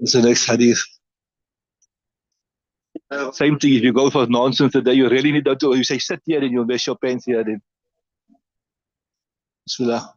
It's the next hadith. Same thing, if you go for nonsense today, you really need to, you say sit here and you'll wash your pants here then. Bismillah.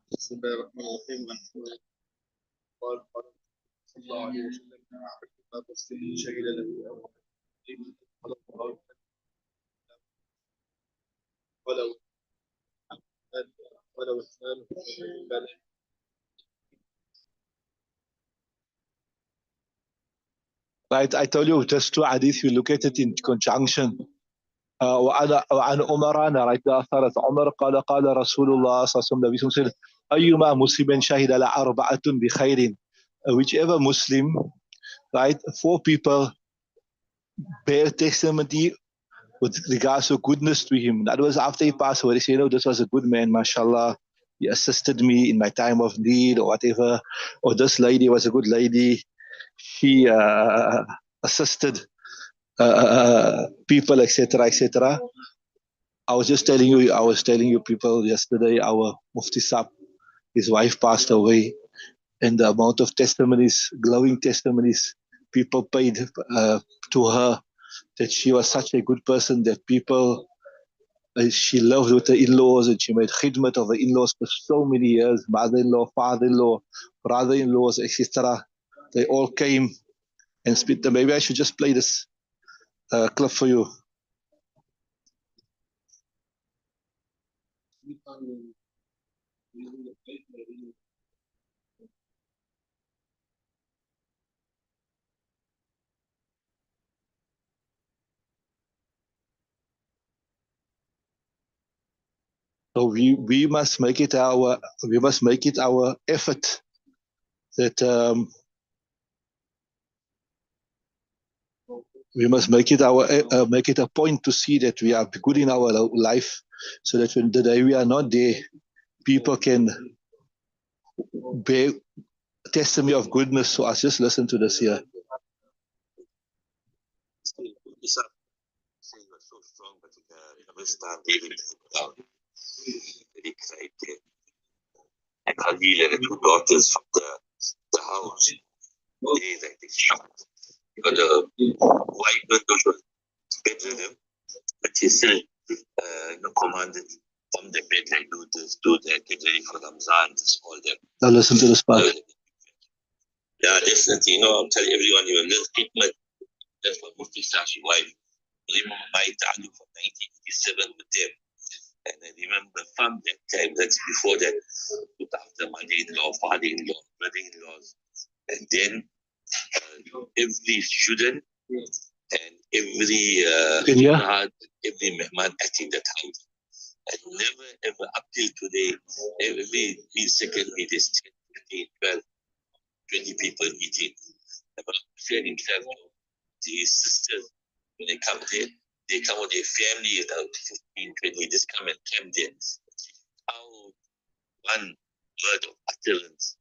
Right, I told you just two hadith, you look at it in conjunction. وعن عمر narrate the author as عمر قال رسول الله صلى الله عليه وسلم أيما مسلم شهد على أربعة بخير, whichever Muslim, right, four people bear testimony with regards to goodness to him. That was after he passed away. He said, this was a good man, mashallah. He assisted me in my time of need or whatever. Or this lady was a good lady. She assisted people, etc., etc. I was telling you people yesterday, our Mufti Sahib, his wife passed away, and the amount of testimonies, glowing testimonies, people paid to her, that she was such a good person, that people, she lived with the in-laws and she made khidmat of the in-laws for so many years, mother-in-law, father-in-law, brother-in-laws, etc. They all came and spit them. Maybe I should just play this clip for you. So we must make it our effort that we must make it a point to see that we are good in our life, so that when the day we are not there, people can bear testimony of goodness. So us, just listen to this here. So strong, but understand very excited. And Aadiel and the two daughters from the house, they like they shocked. Because the wife was bedridden, but she still commanded from the bed, like do this, do that, get ready for Ramzan, this, all that. Now listen to this part. Yeah, definitely. I'll tell everyone, you little treatment. That's what Mufti Sahib's wife. Remember my ta'alluq from 1987 with them. And I remember from that time, that's before that, looked after mother-in-law, father-in-law, brother-in-laws. And then every student and every mehman acting that house. And never ever up till today, every second meet is 10, 15, 12, 20 people eating. But Hussein himself, his sisters, when they come there, they come with their family, 15, 20, just come and camp there. How one word of utterance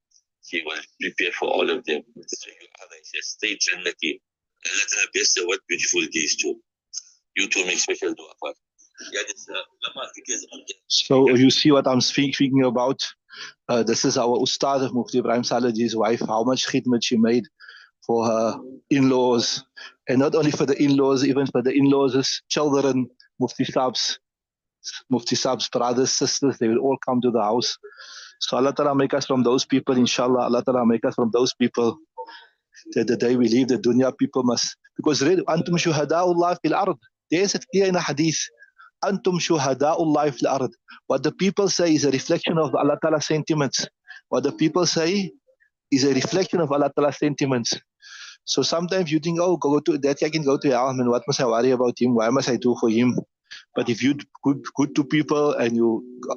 he will prepare for all of them. So you others, stay Jannati. Allah Ta'ala best what beautiful days too. You two make special dua for. So you see what I'm speaking about? This is our Ustad of Mufti Ibrahim Salaji's wife, how much khidmat she made for her in-laws, and not only for the in-laws, even for the in-laws' children, Mufti Sahib's brothers, sisters, they will all come to the house. So Allah Ta'ala make us from those people, inshallah. Allah Ta'ala make us from those people. That the day we leave the dunya, people must, because antum shuhada'ullah fil ard. There's it clear in a hadith. Antum shuhada'ullah fil ard. What the people say is a reflection of Allah Ta'ala's sentiments. What the people say is a reflection of Allah Ta'ala's sentiments. So sometimes you think, oh, go to that guy can go to hell, and what must I worry about him? Why must I do for him? But if you good to people, and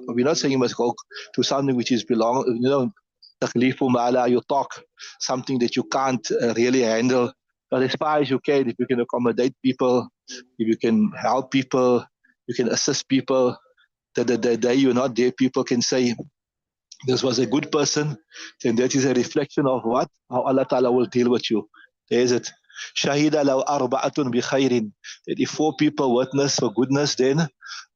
we're not saying you must go to something which is takhlifu ma'ala, you talk something that you can't really handle. But as far as you can, if you can accommodate people, if you can help people, you can assist people, that the day you're not there, people can say, this was a good person, then that is a reflection of what? How Allah Ta'ala will deal with you. There is it. Shahida law arba'atun bi khairin. That if four people witness for goodness, then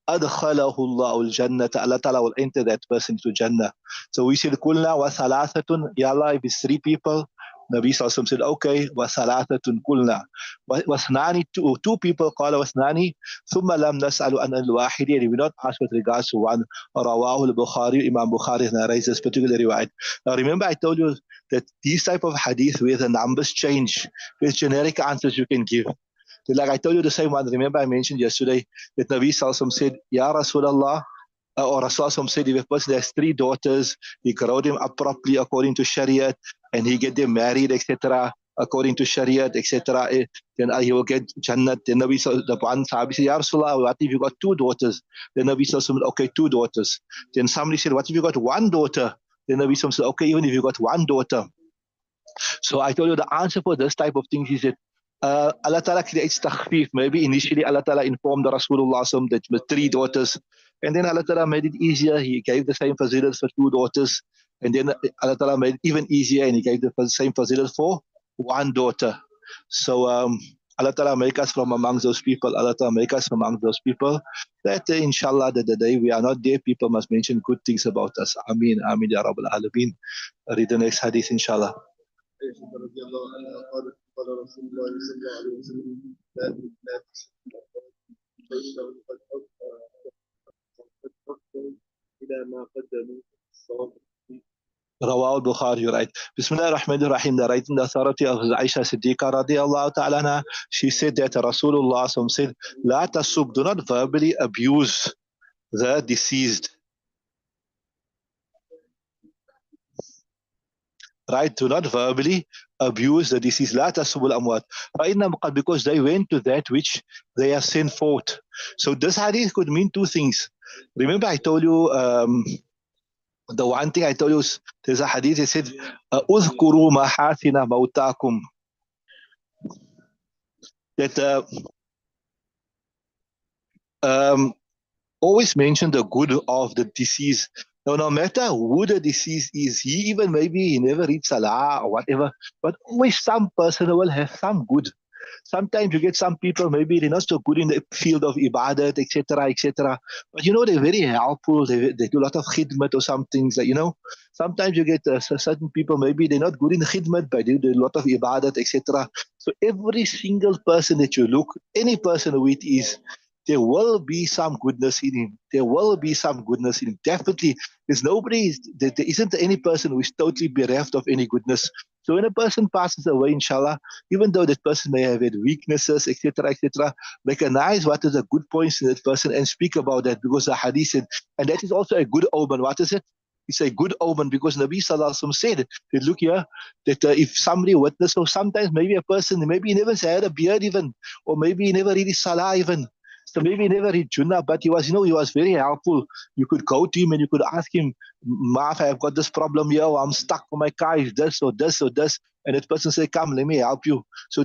adkhalahu Allah al-jannata. Allah Ta'ala will enter that person to Jannah. So we said, kulna wa thalathatun. Ya Allah, if it's three people, Nabi Sallallahu said, okay, وَثَلَاثَةٌ قُلْنَا وَاثْنَانِ two people قال وَاثْنَانِ ثُمَّ لَمْ نَسْأَلُ عَنْ الْوَاحِدِ, and we will not ask with regards to one. Rawahu al-Bukhari, Imam Bukhari narrates this particular riwayat. Now remember I told you that these type of hadith where the numbers change, there's generic answers you can give. Like I told you the same one. Remember I mentioned yesterday that Nabi Sallallahu said, Ya Rasulallah, or Rasulullah said, if a person has 3 daughters, he grow them up properly according to Shariat, and he get them married, etc., according to Shariat, etc., then he will get Jannat. Then Nabi Sallallahu, the one Sahabi said, Ya Rasulullah, what if you got 2 daughters? Then Nabi Sallallahu said, okay, 2 daughters. Then somebody said, what if you got 1 daughter? Then Nabi Sallallahu said, okay, even if you got 1 daughter. So I told you the answer for this type of things is that Allah Ta'ala creates takhfif. Maybe initially Allah Ta'ala informed the Rasulullah that with 3 daughters. And then Allah Ta'ala made it easier. He gave the same fazilas for 2 daughters. And then Allah Ta'ala made it even easier and He gave the same fazilas for 1 daughter. So Allah Ta'ala make us from amongst those people. Allah Ta'ala make us from amongst those people. That inshallah that the day we are not there, people must mention good things about us. Ameen. Ameen Ya Rabbal Alameen. Read the next hadith inshallah. رضي الله عنه قال رسول الله صلى الله عليه وسلم لا فإنهم قد أفضوا إلى ما قدموا الصواب. Rawal Bukhari, right? Bismillah ar-Rahman ar-Rahim, narrating the authority of Aisha Siddiqa radiallahu ta'ala anha. She said that Rasulullah said, La tasub, do not verbally abuse the deceased. Right? Do not verbally abuse the deceased. La tasubul amwat. Because they went to that which they have sent forth. So this hadith could mean 2 things. Remember I told you, the one thing I told you is there's a hadith that said, Uzkuru mahasina mautakum. That always mention the good of the deceased. Now, no matter who the deceased is, he even maybe he never read Salah or whatever, but always some person will have some good. Sometimes you get some people, maybe they're not so good in the field of ibadat, etc., etc. But they're very helpful. They do a lot of khidmat or some things. Like, sometimes you get certain people, maybe they're not good in khidmat, but they do a lot of ibadat, etc. So every single person that you look, any person who it is, there will be some goodness in him. There will be some goodness in him. Definitely, there isn't any person who is totally bereft of any goodness. So when a person passes away, inshallah, even though that person may have had weaknesses, etc., recognize what is the good points in that person and speak about that, because the hadith said, and that is also a good omen. What is it? It's a good omen because Nabi Sallallahu Alaihi Wasallam said that, look here, that if somebody witnessed, or sometimes maybe a person, maybe he never had a beard even, or maybe he never read Salah even, so maybe he never read Junnah, but he was very helpful. You could go to him and you could ask him, Maaf, I've got this problem here, or I'm stuck on my car, is this or this or this. And that person say, come, let me help you. So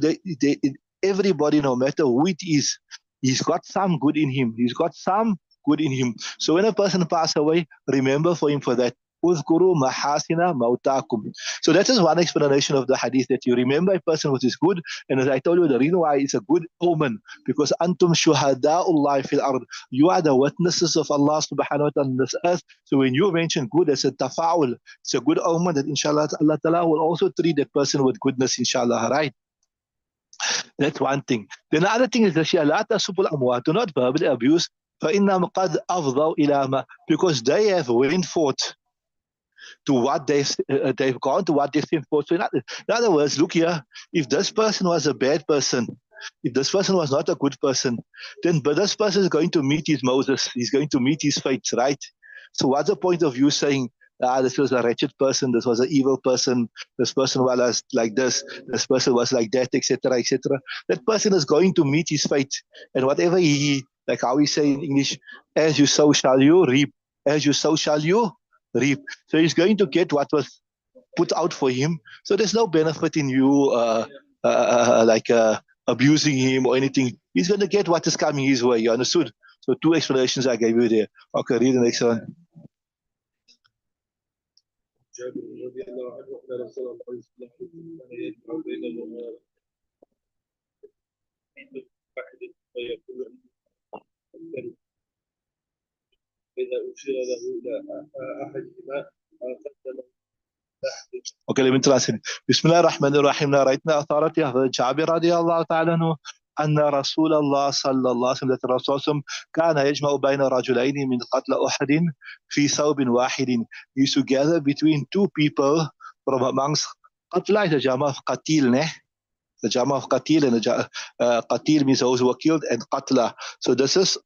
everybody, no matter who it is, he's got some good in him. He's got some good in him. So when a person passes away, remember for him for that. Uzkuru mahasina mautakum. So that is one explanation of the hadith, that you remember a person which is good. And as I told you, the reason why it's a good omen, because antum shuhada'ullah fil ard. You are the witnesses of Allah subhanahu wa ta'ala on this earth. So when you mention good, it's a tafa'ul. It's a good omen that inshallah Allah ta'ala will also treat that person with goodness, inshallah, right? That's one thing. Then the other thing is that la tasubul amwat. Do not verbally abuse. فَإِنَّهُمْ قَدْ أَفْضَوْا إِلَى مَا, because they have went forth to what they've gone to what they've sent forth. So in other words, look here, if this person was a bad person, if this person was not a good person, then but this person is going to meet his Moses, he's going to meet his fate, right? So what's the point of you saying, this was a wretched person, this was an evil person, this person was like this person was like that, etc., etc. That person is going to meet his fate, and whatever he, like how we say in English, as you sow shall you reap, as you sow shall you reap. So he's going to get what was put out for him. So there's no benefit in you abusing him or anything. He's going to get what is coming his way. You understood? So 2 explanations I gave you there. Okay, read the next one. جابر رضي الله عنه أن رسول الله صلى الله عليه وسلم كان يجمع بين الأمور واحد فيقول إذا أشير له إلى أحدهما قدم Okay, let me translate. Bismillah ar-Rahman ar-Rahim. Narrating the authority of Jabir radiallahu ta'ala anhu. أن رسول الله صلى الله عليه وسلم that Rasul كان يجمع بين رجلين من قتل أحد في ثوب واحد. He used to gather between two people from amongst قتلى is a jama of qatil, ne? The jama of qatil, and the qatil means those who were killed, and qatla. So this is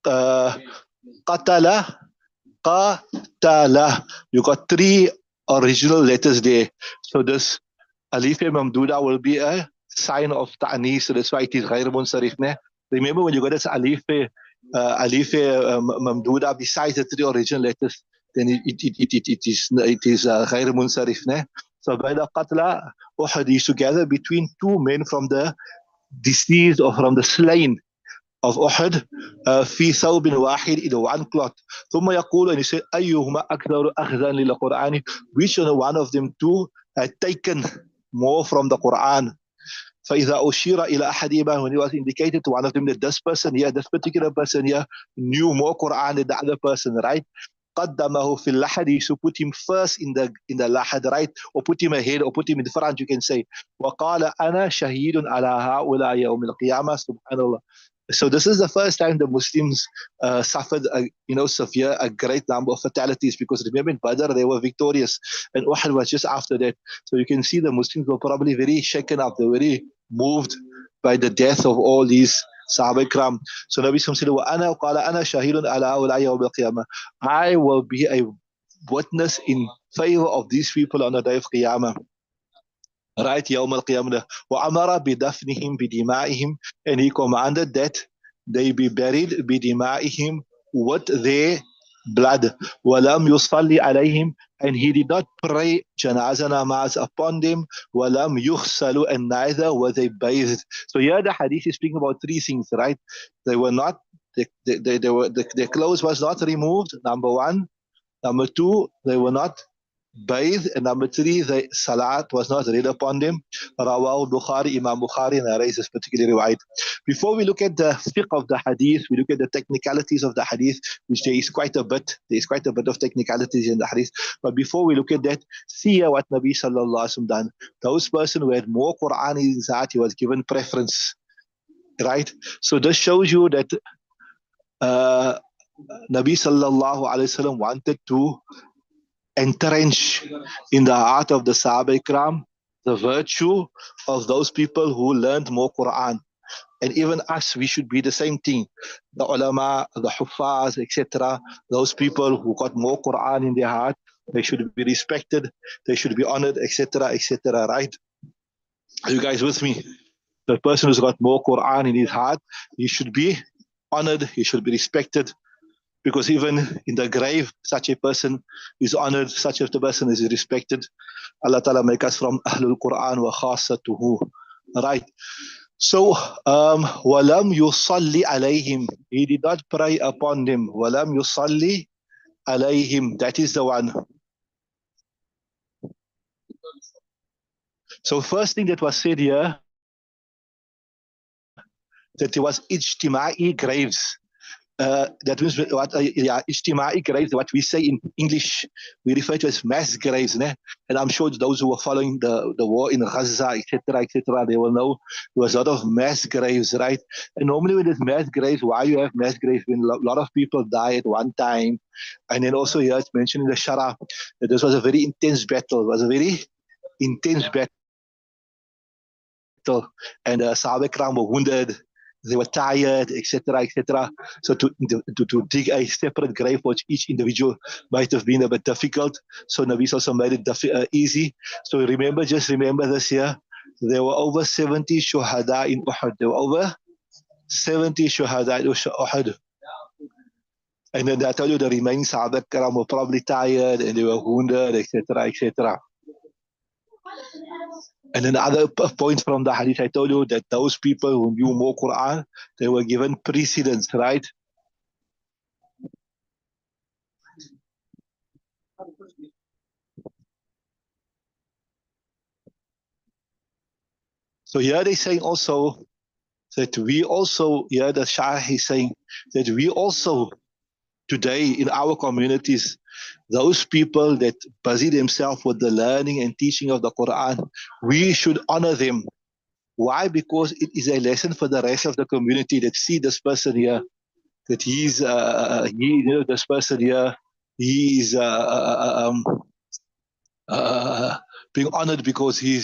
qatala, qatala. You got three original letters there. So this alif mamduda will be a sign of ta'anis, so that's why it is ghayr munsarif. Remember when you got this alif mamduda besides the three original letters, then it is ghayr munsarif. So by the qatla, Uhud is together between two men from the deceased or from the slain of Uhud في ثوب واحد in one cloth. ثم يقول, and he said أيهما أكثر أخذا للقرآن, which one of them two had taken more from the Quran. فإذا أشير إلى أحدهما, when it was indicated to one of them that this person here, this particular person here, knew more Quran than the other person, right? قدمه في اللحد, he should put him first in the lahad, right? Or put him ahead, or put him in front, you can say. وقال أنا شهيد على هؤلاء يوم القيامة. Subhanallah. So this is the first time the Muslims suffered a great number of fatalities, because remember in Badr they were victorious and Uhud was just after that. So you can see the Muslims were probably very shaken up, they were very moved by the death of all these Sahaba Ikram. So Nabi said, وَأَنَا قَالَ أَنَا شَهِيدٌ عَلَى هؤلاء يوم القيامة. I will be a witness in favor of these people on the day of Qiyamah. Right, يوم القيامة. وأمر بدفنهم بدمائهم, and he commanded that they be buried بدمائهم, with their blood. ولم يصلي عليهم, and he did not pray janazah namaz upon them. ولم يغسلوا, and neither were they bathed. So here the hadith is speaking about three things, right? They were not, their clothes was not removed, number one. Number two, they were not bathed, and number three, the salat was not read upon them. Rawah Bukhari, Imam Bukhari narrates this particular riwayat. Before we look at the fiqh of the hadith, we look at the technicalities of the hadith, which there is quite a bit of technicalities in the hadith. But before we look at that, see what Nabi sallallahu alaihi wasallam done. Those person who had more Quran in his heart, he was given preference, right? So this shows you that Nabi sallallahu alaihi wasallam wanted to entrench in the heart of the Sahaba Ikram the virtue of those people who learned more Quran. And even us, we should be the same thing. The ulama, the huffaz, etc. Those people who got more Quran in their heart, they should be respected, they should be honored, etc., etc. Right? Are you guys with me? The person who's got more Quran in his heart, he should be honored, he should be respected. Because even in the grave, such a person is honored, such a person is respected. Allah Ta'ala make us from Ahlul Quran wa khasatuhu. Right. So, walam yusalli alayhim. He did not pray upon them. Walam yusalli alayhim. That is the one. So first thing that was said here, that there was ijtima'i graves. That means what ijtima'i graves, what we say in English, we refer to as mass graves. And I'm sure those who were following the war in Gaza, etc., they will know there was a lot of mass graves, right? And normally when there's mass graves, why you have mass graves? When a lot of people die at one time. And then also here it's mentioned in the Shara that this was a very intense battle. It was a very intense battle. And Sahaba Ikram were wounded. They were tired, etc., etc. So to dig a separate grave for each individual might have been a bit difficult. So Nabi also made it easy. So just remember this here. There were over 70 shuhada in Uhud. There were over 70 shuhada in Uhud. And then I tell you the remaining Sahaba Karam were probably tired and they were wounded, etc., etc. And then other point from the hadith, I told you that those people who knew more Quran, they were given precedence, right? So here they're saying also that we also, here the Shah is saying that we also today in our communities, Those people that busy themselves with the learning and teaching of the Quran, we should honor them. Why? Because it is a lesson for the rest of the community that see this person here, that this person here, he is being honored because he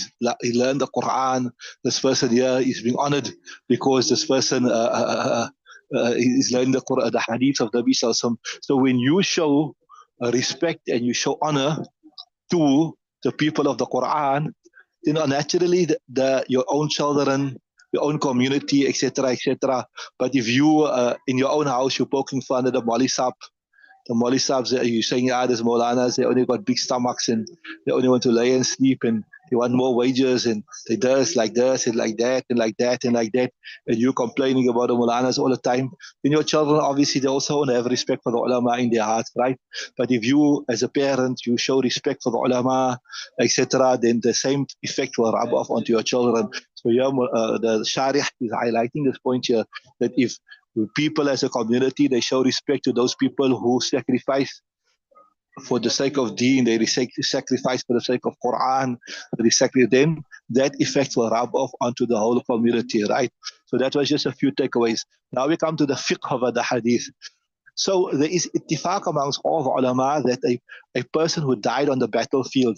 learned the Quran. This person here is being honored because this person is learning the Quran, the hadith of the Nabi Sallallahu Alaihi Wasallam. So when you show respect and you show honor to the people of the Quran, then naturally your own children, your own community, etc., etc. But if you in your own house you're poking fun at the Mali Sab, the Molly Sabs, you're saying, yeah, there's Molanas, they only got big stomachs and they only want to lay and sleep and they want more wages and they this, like this, and like that, and like that, and like that. And you complaining about the Molanas all the time. Then your children, obviously, they also want to have respect for the ulama in their hearts, right? But if you, as a parent, you show respect for the ulama, etc., then the same effect will rub off onto your children. So here, the Shareef is highlighting this point here, that if people as a community, they show respect to those people who sacrifice for the sake of deen, they sacrifice for the sake of Quran, then that effect will rub off onto the whole community, right? So that was just a few takeaways. Now we come to the fiqh of the hadith. So there is ittifaq amongst all the ulama that a person who died on the battlefield,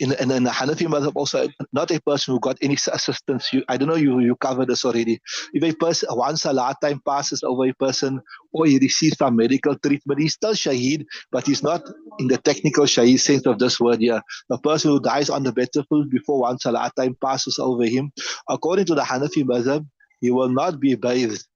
in the Hanafi madhab also, not a person who got any assistance. I don't know, you covered this already. If a person, once salat time passes over a person, or he receives some medical treatment, he's still shaheed, but he's not in the technical shaheed sense of this word here. A person who dies on the battlefield before one salat time passes over him, according to the Hanafi madhab, he will not be bathed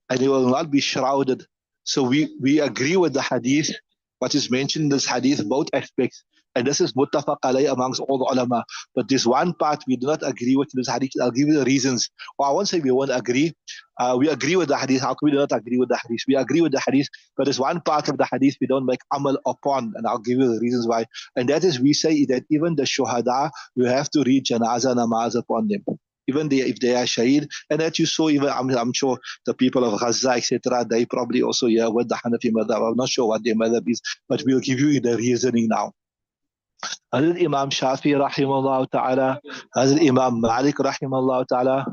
and he will not be shrouded. So we agree with the hadith, what is mentioned in this hadith, both aspects. And this is muttafaq alayh amongst all the ulama. But this one part we do not agree with this hadith. I'll give you the reasons. Or I won't say we won't agree. We agree with the hadith. How can we not agree with the hadith? We agree with the hadith, but there's one part of the hadith we don't make amal upon, and I'll give you the reasons why. And that is, we say that even the shuhada, you have to read janazah namaz upon them. Even if they are shaheed, and that you saw, even I'm sure the people of Gaza, etc., they probably also hear with the Hanafi madhab. I'm not sure what their madhab is, but we'll give you the reasoning now. Hazrat Imam Shafi rahimahullah ta'ala, Hazrat Imam Malik rahimahullah ta'ala,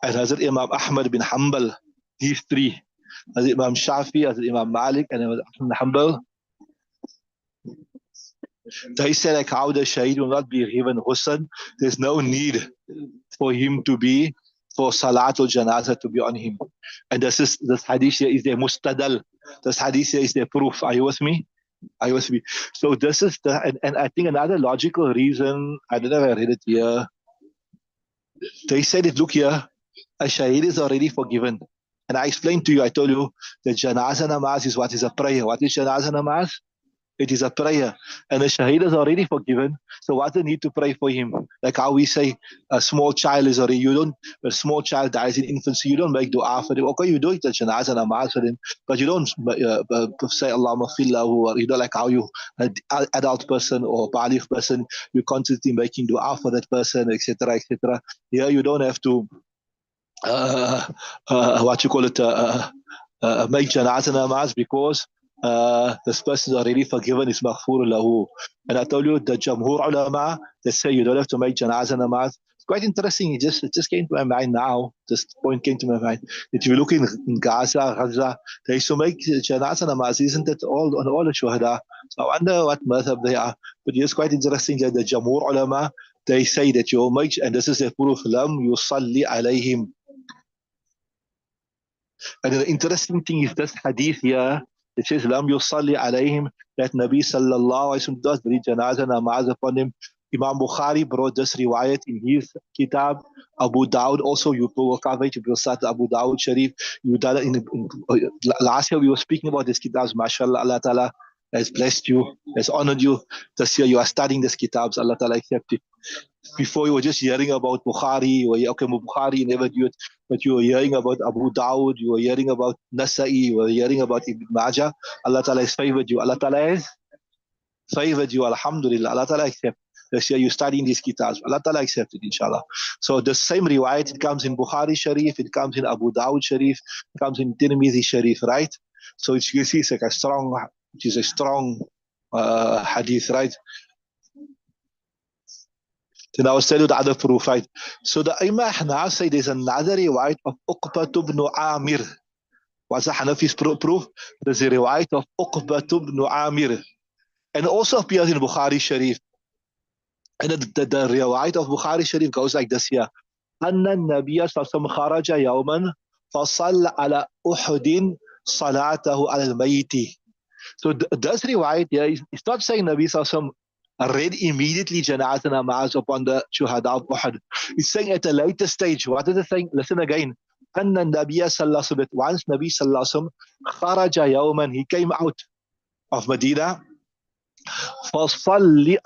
and Hazrat Imam Ahmad bin Hanbal, these three, Hazrat Imam Shafi, Hazrat Imam Malik, and Hazrat Ahmad bin Hanbal, they say like how the shaheed will not be given ghusl. There's no need for him to be, for salatul janazah to be on him. And this hadith here is the mustadal. This hadith here is the proof. Are you with me? So this is and I think another logical reason, I don't know if I read it here. They said it, look here, a shaheed is already forgiven. And I explained to you, I told you that janazah namaz is what is a prayer. What is janazah namaz? It is a prayer. And the shaheed is already forgiven. So what's the need to pray for him? Like how we say a small child is already, a small child dies in infancy, you don't make dua for him. Okay, you do it, the janazah namaz for him, but you don't say Allahumma fillahu, or like how you, an adult person or baligh person, you constantly making dua for that person, etc., etc. Here you don't have to, make janazah namaz because this person is already forgiven, is maghfur lahu. And I told you the Jamhur ulama, they say you don't have to make janazah namaz. It's quite interesting. It just came to my mind now. This point came to my mind. If you look in Gaza, they used to make janazah namaz, isn't it, on all the shuhada? So I wonder what madhab they are. But it's quite interesting that the Jamhur ulama, they say that you make, and this is a proof, lam yusalli alayhim. And the interesting thing is this hadith here, it says, Lam yusalli alayhim, that Nabi sallallahu alayhi wa sallam does read janazah namaz upon him. Imam Bukhari brought this riwayat in his kitab. Abu Dawud also, you will cover it, you will start Abu Dawud Shareef. Last year we were speaking about this kitabs, mashallah, Allah Ta'ala has blessed you, has honored you. This year you are studying this kitabs, Allah Ta'ala accept it. Before you were just hearing about Bukhari, you were, okay, Bukhari never do it, but you were hearing about Abu Dawud, you were hearing about Nasa'i, you were hearing about Ibn Majah. Allah Ta'ala has favored you. Allah Ta'ala has favored you, alhamdulillah. Allah Ta'ala accept. This year you're studying these kitabs. Allah Ta'ala accept it, inshallah. So the same riwayat, it comes in Bukhari Shareef, it comes in Abu Dawud Shareef, it comes in Tirmidhi Shareef, right? So you see it's like a strong which is a strong hadith, right? Then I was telling you the other proof, right? So the Imam now say there's another riwayat of Uqbat ibn Amir. What's the Hanafi's proof? There's a riwayat of Uqbat ibn Amir. And also appears in Bukhari Shareef. And the riwayat of Bukhari Shareef goes like this here. أن النبي صلى الله عليه وسلم خرج يوما فصلى على أحد صلاته على الميت. So this riwayat here is not saying Nabi Sallallahu read immediately janazah namaz upon the shuhada of Uhud. It's saying at a later stage. What is it saying? Listen again. أن النبي صلى الله عليه وسلم, once Nabi Sallallahu Alaihi Wasallam خرج يوما, he came out of Medina. فصلى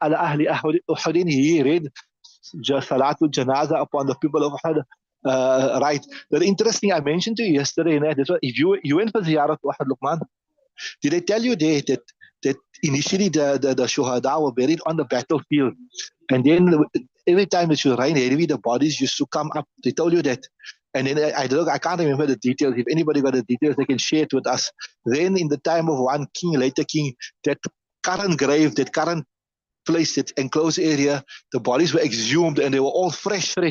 على أهل أحد, he read Salatul Janaza upon the people of Uhud. Right. The interesting I mentioned to you yesterday, if you went for Ziyarat to Uhud, Luqman, did I tell you that initially the Shuhada were buried on the battlefield, and then every time it should rain heavy, the bodies used to come up. They told you that. And then I can't remember the details. If anybody got the details, they can share it with us. Then in the time of one king, later king, that current grave, that current place, that enclosed area, the bodies were exhumed and they were all fresh still. They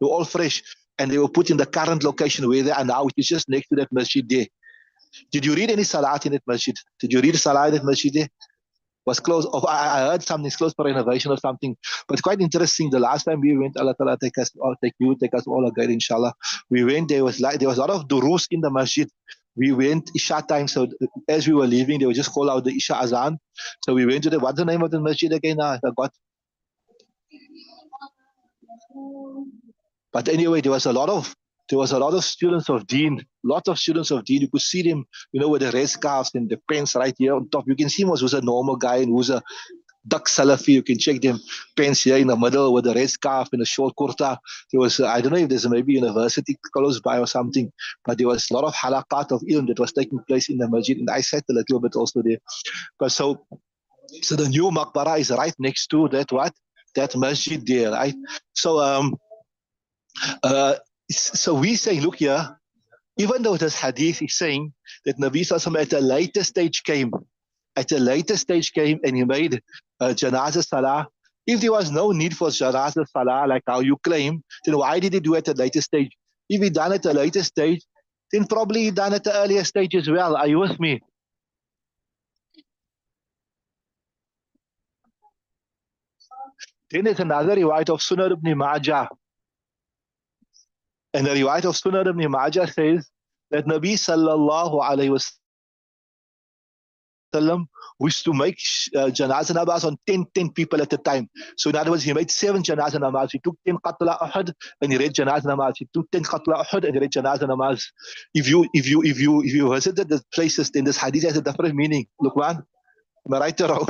were all fresh. And they were put in the current location where they are now, which is just next to that masjid there. Did you read any salat in that masjid? Did you read salat in that masjid there? Was closed. I heard something's closed for renovation or something. But it's quite interesting. The last time we went, Allah Ta'ala take us all again, inshallah. We went, there was a lot of durus in the masjid. We went Isha time, so as we were leaving, they would just call out the Isha Azan. So we went to what's the name of the masjid again? I forgot. But anyway, there was a lot of students of Deen, lots of students of Deen. You could see them, with the red scarves and the pants right here on top. You can see who's a normal guy and who's a duck Salafi. You can check them pants here in the middle with the red scarf and a short kurta. There was, I don't know if there's maybe university close by or something, but there was a lot of halaqat of ilm that was taking place in the masjid, and I sat a little bit also there. But so the new maqbara is right next to that masjid there, right? So so we say, look here, even though this hadith is saying that Nabi Sallallahu at a later stage came and he made janazah salah. If there was no need for janazah salah, like how you claim, then why did he do it at a later stage? If he done it at a later stage, then probably he done it at an earlier stage as well. Are you with me? Then there's another riwayat of Sunan ibn Majah. And the riwayat of Sunan ibn Majah says that Nabi Sallallahu Alaihi Wasallam used to make janazah namaz on 10 people at a time. So in other words, he made 7 janazah namaz. He took 10 qatla Uhud and he read janazah namaz. He took 10 qatla Uhud and he read janazah namaz. If you visited the places, then this hadith has a different meaning. Look, man, am I right or wrong?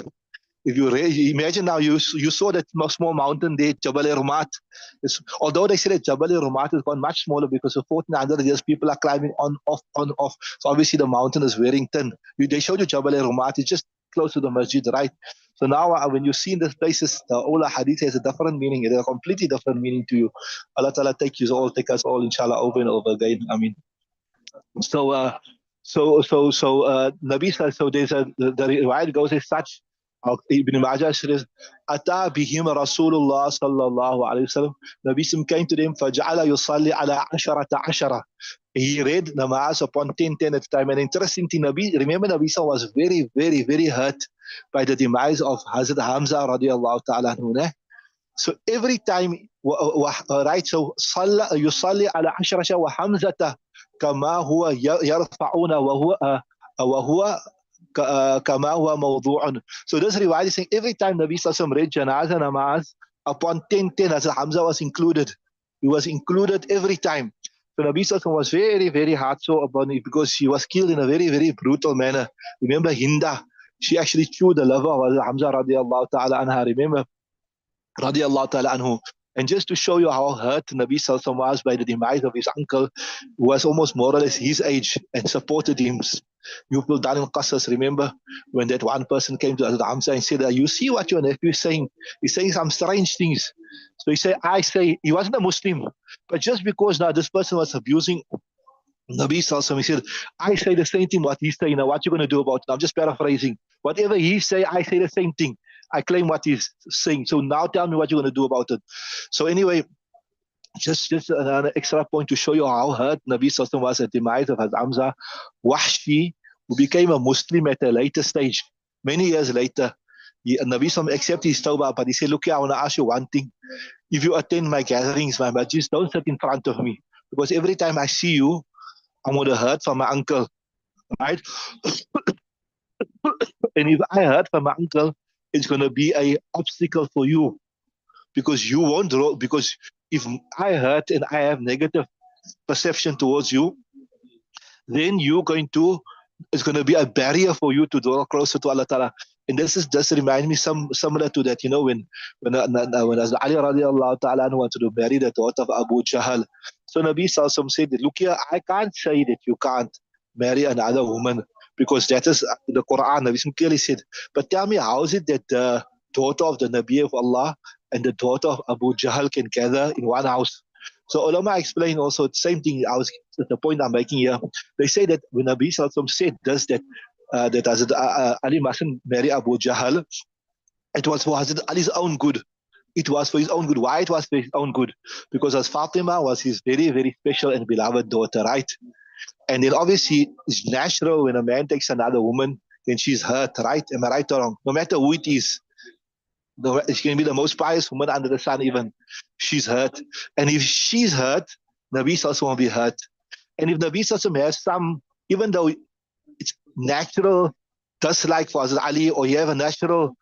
If you imagine now, you saw that small mountain there, Jabal Rumat. Although they say that Jabal Rumat has gone much smaller because for 1400 years people are climbing on, off. So obviously the mountain is wearing thin. They showed you Jabal Rumat. It's just close to the masjid, right? So now when you see in these places, the Ola Hadith has a different meaning. It has a completely different meaning to you. Allah Ta'ala take us all, inshallah, over and over again. I mean, so Nabi, so there's the riwayat goes as such. Ibn Majah says, Ata bihim Rasulullah sallallahu alayhi wasallam. Nabi Sim came to them, فَجَعَلَ يُصَلِّ عَلَى عَشَرَةَ عَشَرَةَ. He read namaz upon 10 at the time. And interesting thing, remember Nabi Sim was very, very, very hurt by the demise of Hazrat Hamza radiallahu ta'ala anhu. So every time, right, so يُصَلِّ عَلى عَشَرَةَ وَحَمْزَةَ كَمَا هُوَ يَرْفَعُونَ وَهُوَ كما هو موضوع. So this riwayat is saying every time Nabi Sallallahu read janazah namaz upon 10 as Hamza was included. He was included every time. So Nabi Sallallahu was very, very hard so upon it because he was killed in a very, very brutal manner. Remember Hinda? She actually chewed the liver of Hamza radiallahu ta'ala anha. Remember? Radiallahu ta'ala anhu. And just to show you how hurt Nabi Sallallahu was by the demise of his uncle, who was almost more or less his age and supported him. You people done in Qasas, remember when that one person came to Hamza and said, you see what your nephew is saying? He's saying some strange things. So he said, I say, he wasn't a Muslim, but just because now this person was abusing Nabi Sallallahu he said, I say the same thing what he say, now what you going to do about it? I'm just paraphrasing. Whatever he say, I say the same thing. I claim what he's saying. So now tell me what you're going to do about it. So anyway, just another extra point to show you how hurt Nabi Sallallahu was at the demise of Hamza. Wahshi, who became a Muslim at a later stage, many years later, Nabi Sallallahu accepted his tawbah, but he said, look here, I want to ask you one thing. If you attend my gatherings, my majlis, don't sit in front of me. Because every time I see you, I'm going to hurt from my uncle, right? And if I hurt from my uncle, it's going to be a obstacle for you because you won't draw. Because if I hurt and I have negative perception towards you, then you're going to, it's going to be a barrier for you to draw closer to Allah Ta'ala. And this is just remind me similar to that, you know, when Ali radiallahu ta'ala wanted to marry the daughter of Abu Jahl. So Nabi Sallallahu said, look here, I can't say that you can't marry another woman because that is the Quran. Nabi clearly said, but tell me, how is it that the daughter of the Nabi of Allah and the daughter of Abu Jahl can gather in one house? So ulama explain also the same thing. The point I'm making here. They say that when Nabi Sallallahu said this, that Hazrat Ali mustn't marry Abu Jahl, it was for Hazrat Ali's own good. It was for his own good. Why it was for his own good? Because as Fatima was his very, very special and beloved daughter, right? And then obviously it's natural when a man takes another woman, then she's hurt, right? Am I right or wrong? No matter who it is, she can be the most pious woman under the sun even. She's hurt. And if she's hurt, Nabi also won't be hurt. And if Nabi Sallallahu has some, even though it's natural dislike for Hazrat Ali, or you have a natural,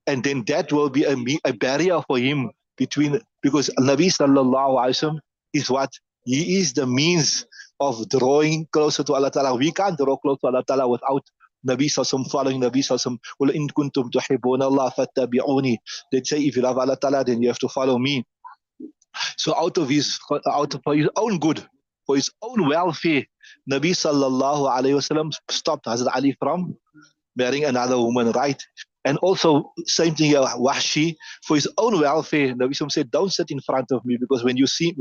and then that will be a barrier for him between, because Nabi Sallallahu Alaihi Wasallam is what? He is the means of drawing closer to Allah Ta'ala. We can't draw close to Allah Ta'ala without Nabi Sallallahu following Nabi Sallallahu. Well, in kuntum tuhibbuna Allah fattabi'uni. They say if you love Allah Ta'ala, then you have to follow me. So out of his own good, for his own welfare, Nabi Sallallahu Alaihi Wasallam stopped Hazrat Ali from marrying another woman, right? And also, same thing here, Wahshi, for his own welfare, Nabi Sallallahu said, don't sit in front of me because when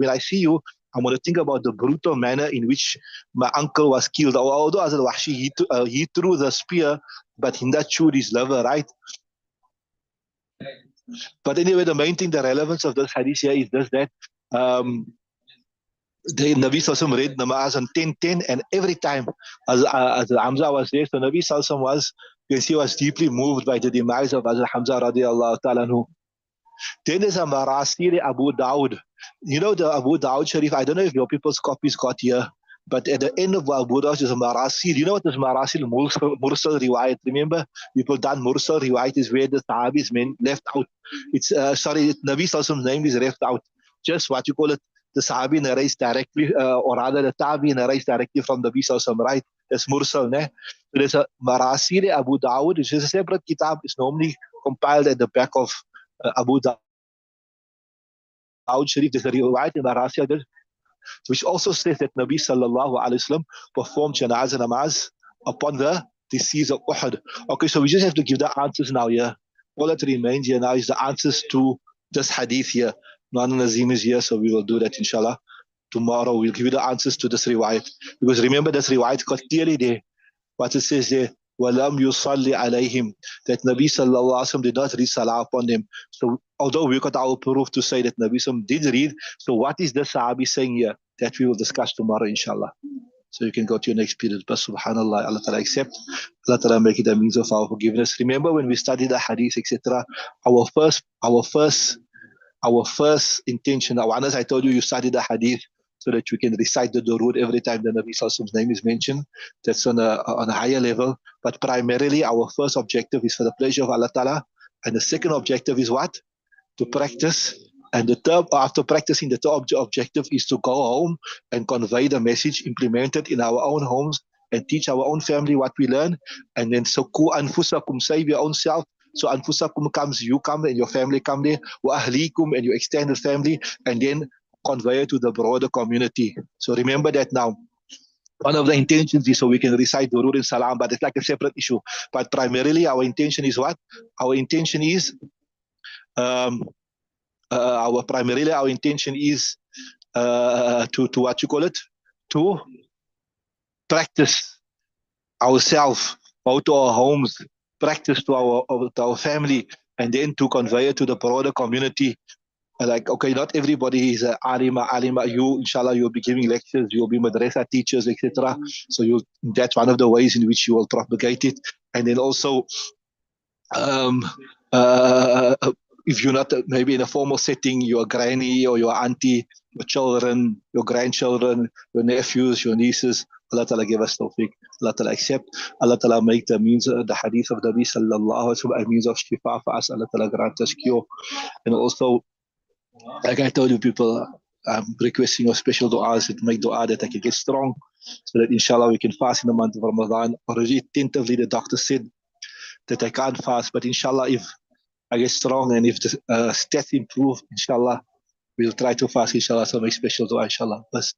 I see you, I'm going to think about the brutal manner in which my uncle was killed. Although Hazrat Wahshi, he threw the spear, but Hinda chewed his liver, right? But anyway, the main thing, the relevance of this hadith here is this, that the Nabi Sallallahu read namaz on 10:10, and every time as Hamza was there, so Nabi Sallallahu was, because he was deeply moved by the demise of Hazrat Hamza radiallahu ta'ala anhu. Then there's a Marasir Abu Dawud. You know the Abu Dawud Shareef, I don't know if your people's copies got here, but at the end of Abu Dawud is a Marasir. You know what is Marasir? Mursal Riwayat. Remember, people done Mursal Riwayat is where the Sahabis men left out. It's, Nabi Sallallahu name is left out. Just what you call it, the Sahabi narrates directly, or rather the Tabi narrates directly from the Nabi Sallallahu, right? That's Mursal. So there's a Marasir Abu Dawud, which is a separate kitab. It's normally compiled at the back of Abu Dawud Shareef. There's a riwayat in Marasir, which also says that Nabi Sallallahu Alaihi Wasallam performed janazah namaz upon the deceased of Uhud. Okay, so we just have to give the answers now here. All that remains here now is the answers to this hadith here. Nana Nazim is here, so we will do that inshallah. Tomorrow we'll give you the answers to this riwayat. Because remember, this riwayat got clearly there. What it says there, وَلَمْ يُصَلِّ عَلَيْهِمْ, that Nabi Sallallahu Alaihi Wasallam did not read salah upon them. So although we got our proof to say that Nabi Sallallahu did read, so what is the Sahabi saying here? That we will discuss tomorrow inshallah. So you can go to your next period. But subhanallah, Allah Ta'ala accept. Allah Ta'ala make it a means of our forgiveness. Remember when we studied the hadith, etc., our first intention, as I told you, you study the hadith so that you can recite the durood every time the Nabi Sallallahu name is mentioned. That's on a higher level. But primarily, our first objective is for the pleasure of Allah Ta'ala. And the second objective is what? To practice. And the third, after practicing, the third objective is to go home and convey the message, implement it in our own homes, and teach our own family what we learn. And then, so ku anfusakum, save your own self. So anfusakum comes, you come and your family come there. Wa ahlikum, and your extended family. And then convey it to the broader community. So remember that now. One of the intentions is so we can recite Durud and Salam, but it's like a separate issue. But primarily, our intention is what? Our intention is our intention is to what you call it, to practice ourselves, go to our homes, practice to our family, and then to convey it to the broader community. Like, okay, not everybody is a alima. You, inshallah, you'll be giving lectures, you'll be madrasa teachers, etc. So that's one of the ways in which you will propagate it. And then also, um, uh, if you're not maybe in a formal setting, your granny or your auntie, your children, your grandchildren, your nephews, your nieces, Allah Ta'ala give us tawfiq. Allah Ta'ala accept. Allah Ta'ala make the means, the hadith of the Nabi Sallallahu Alaihi Wasallam, a means of shifa for us. Allah Ta'ala grant us cure. And also, like I told you, people, I'm requesting your special du'as to make dua that I can get strong, so that inshallah we can fast in the month of Ramadan. Already tentatively the doctor said that I can't fast, but inshallah if I get strong and if the stats improve, inshallah we'll try to fast, inshallah. So make special dua, inshallah. Bas.